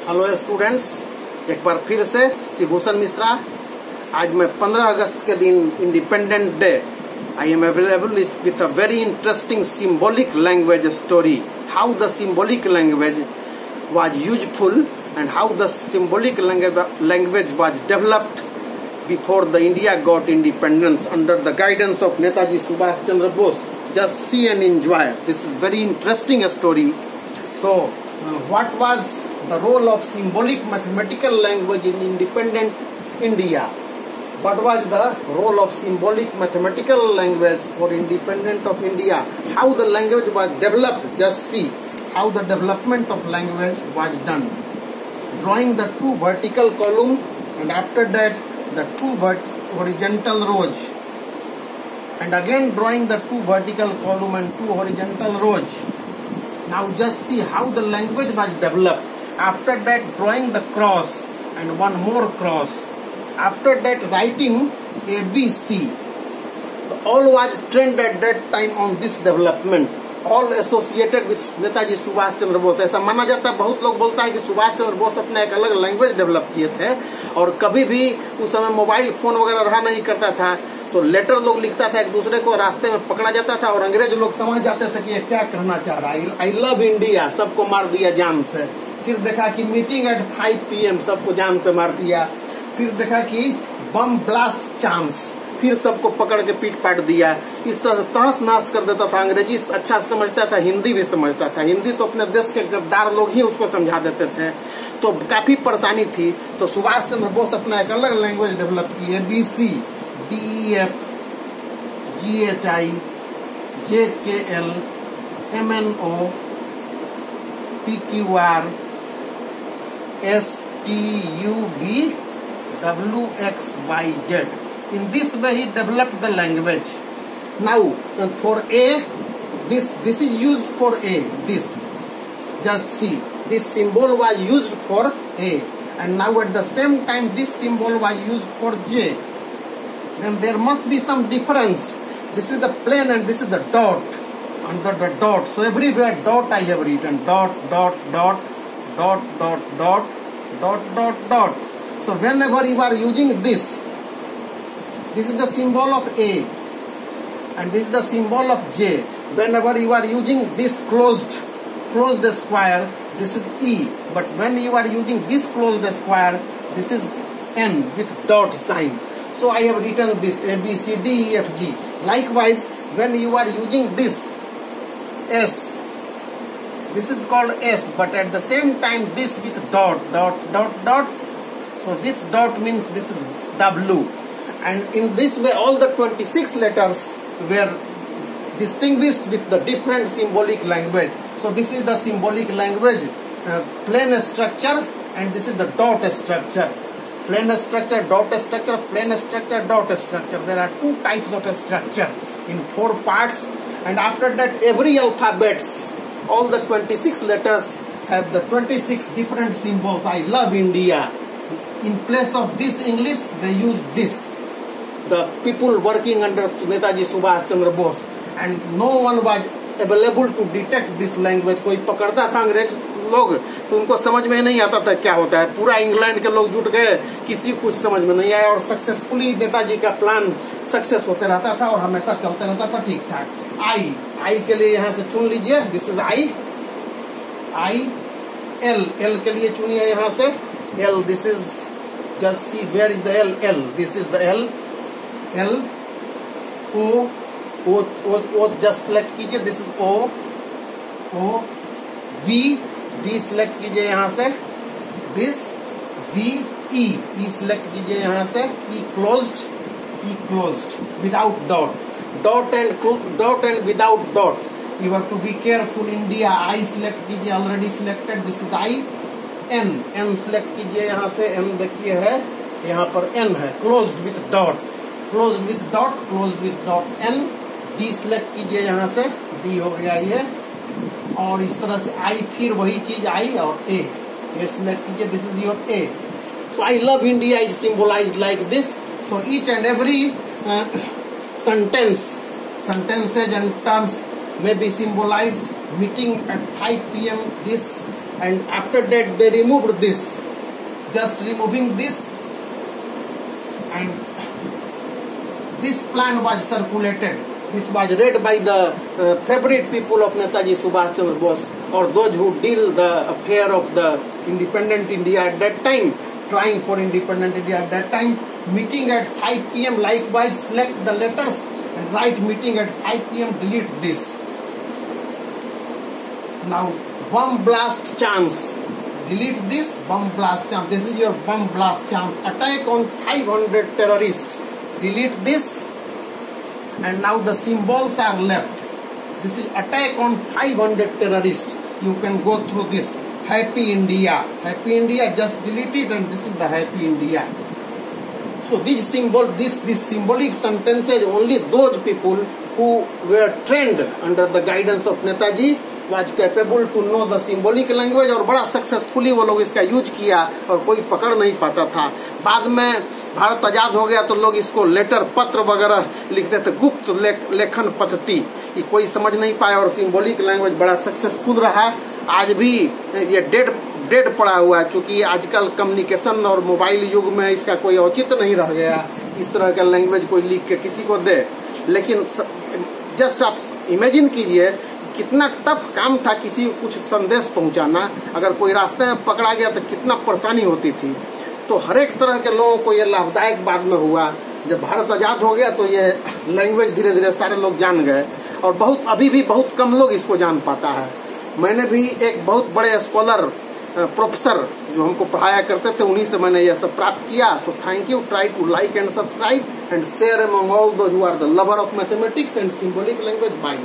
Hello students, एक बार फिर से शिभूषण मिश्रा। आज मैं 15 अगस्त के दिन independent day I am available with a very interesting symbolic language story, how the symbolic language was useful and how the symbolic language was developed before the India got independence under the guidance of Netaji Subhash Chandra Bose. Just see and enjoy. This is very interesting story. So, what was the role of symbolic mathematical language in independent India? What was the role of symbolic mathematical language for independent of India? How the language was developed? Just see how the development of language was done. Drawing the two vertical column and after that the two horizontal rows. And again drawing the two vertical column and two horizontal rows. Now just see how the language was developed. After that drawing the cross and one more cross. After that writing ABC. All was trend at that time on this development. All associated with Netaji Subhash Chandra Bose. ऐसा माना जाता है, बहुत लोग बोलता है कि सुभाष चंद्र बोस अपने एक अलग लैंग्वेज डेवलप किए थे और कभी भी उस समय मोबाइल फोन वगैरह रहा नहीं करता था, तो लेटर लोग लिखता था एक दूसरे को, रास्ते में पकड़ा जाता था और अंग्रेज लोग समझ जाते थे कि ये क्या करना चाह रहा है। आई लव इंडिया, सबको मार दिया जान से। फिर देखा कि मीटिंग एट 5 PM, सबको जान से मार दिया। फिर देखा कि बम ब्लास्ट चांस, फिर सबको पकड़ के पीट पाट दिया। इस तरह तहस नहस कर देता था। अंग्रेजी अच्छा समझता था, हिंदी भी समझता था। हिंदी तो अपने देश के गद्दार लोग ही उसको समझा देते थे, तो काफी परेशानी थी। तो सुभाष चंद्र बोस अपना एक अलग लैंग्वेज डेवलप की, ABC, DEF, GHI, JKL, MNO, PQR, STUV, WXYZ. In this way he developed the language. Now for A, this is used for A. This, just see, this symbol was used for A, and now at the same time this symbol was used for J. Then there must be some difference. This is the plane and this is the dot. Under the dot, so everywhere dot I have written, dot dot dot dot dot dot dot dot dot. So whenever you are using this is the symbol of A and this is the symbol of J. Whenever you are using this closed square, this is E, but when you are using this closed square, this is N with dot sign. So I have written this A, B, C, D, E, F, G. Likewise, when you are using this S, this is called S, but at the same time this with dot dot dot dot. So this dot means this is W. And in this way all the 26 letters were distinguished with the different symbolic language. So this is the symbolic language, plain structure, and this is the dot structure. Plain structure, dot structure, plain structure, dot structure. There are two types of structure in 4 parts, and after that every alphabets, all the 26 letters have the 26 different symbols. I love India. In place of this English, they use this. The people working under Netaji Subhash Chandra Bose, and no one was available to detect this language. कोई पकड़ता था अंग्रेज लोग तो उनको समझ में नहीं आता था क्या होता है। पूरा इंग्लैंड के लोग जुट गए, किसी कुछ समझ में नहीं आया और सक्सेसफुली नेताजी का प्लान सक्सेस होते रहता था और हमेशा चलते रहता था ठीक ठाक। आई के लिए यहाँ से चुन लीजिए, दिस इज आई। एल के लिए चुनिए यहाँ से L. This is, just see where is the L. This is the L. O just select कीजिए, this is O. V select कीजिए यहाँ से, दिस V. E सिलेक्ट कीजिए यहाँ से, E closed without dot and without dot. You have to be careful. India, I select कीजिए, already selected, this is I. N select कीजिए यहाँ से, N देखिए है यहाँ पर N है, closed with dot N. D select कीजिए यहाँ से, D हो गया ये, और इस तरह से I, फिर वही चीज I और A सिलेक्ट कीजिए, this is your A. So I love India is symbolized like this. So each and every sentences and terms may be symbolized. Meeting at 5 PM, this and after that they removed this. Just removing this, and this plan was circulated. This was read by the favorite people of Netaji Subhash Chandra Bose, or those who deal the affair of the independent India at that time, trying for independent India at that time. Meeting at 5 p.m. likewise select the letters and write meeting at 5 p.m. delete this. Now bomb blast chance. Delete this bomb blast chance. This is your bomb blast chance. Attack on 500 terrorists. Delete this. And now the symbols are left. This is attack on 500 terrorists. You can go through this. Happy India. Happy India, just delete it, and this is the Happy India. So this symbolic sentences, only those people who were trained under the guidance of Netaji was capable to know the symbolic language, और बड़ा successfully वो लोग इसका use किया और कोई पकड़ नहीं पाता था। बाद में भारत आजाद हो गया तो लोग इसको लेटर पत्र वगैरह लिखते थे, गुप्त लेखन पद्धति, कोई समझ नहीं पाया और सिंबॉलिक लैंग्वेज बड़ा सक्सेसफुल रहा। आज भी ये डेड पड़ा हुआ है, क्योंकि आजकल कम्युनिकेशन और मोबाइल युग में इसका कोई औचित्य नहीं रह गया इस तरह का लैंग्वेज कोई लिख के किसी को दे। लेकिन जस्ट आप इमेजिन कीजिए कितना टफ काम था किसी को कुछ संदेश पहुंचाना। अगर कोई रास्ते में पकड़ा गया तो कितना परेशानी होती थी। तो हर एक तरह के लोगों को ये लाभदायक बाद में हुआ। जब भारत आजाद हो गया तो ये लैंग्वेज धीरे धीरे सारे लोग जान गए, और अभी भी बहुत कम लोग इसको जान पाता है। मैंने भी एक बहुत बड़े स्कॉलर प्रोफेसर जो हमको पढ़ाया करते थे, उन्हीं से मैंने यह सब प्राप्त किया। So thank you. Try to like and subscribe and share among all those who are the lover of mathematics and symbolic language. Bye.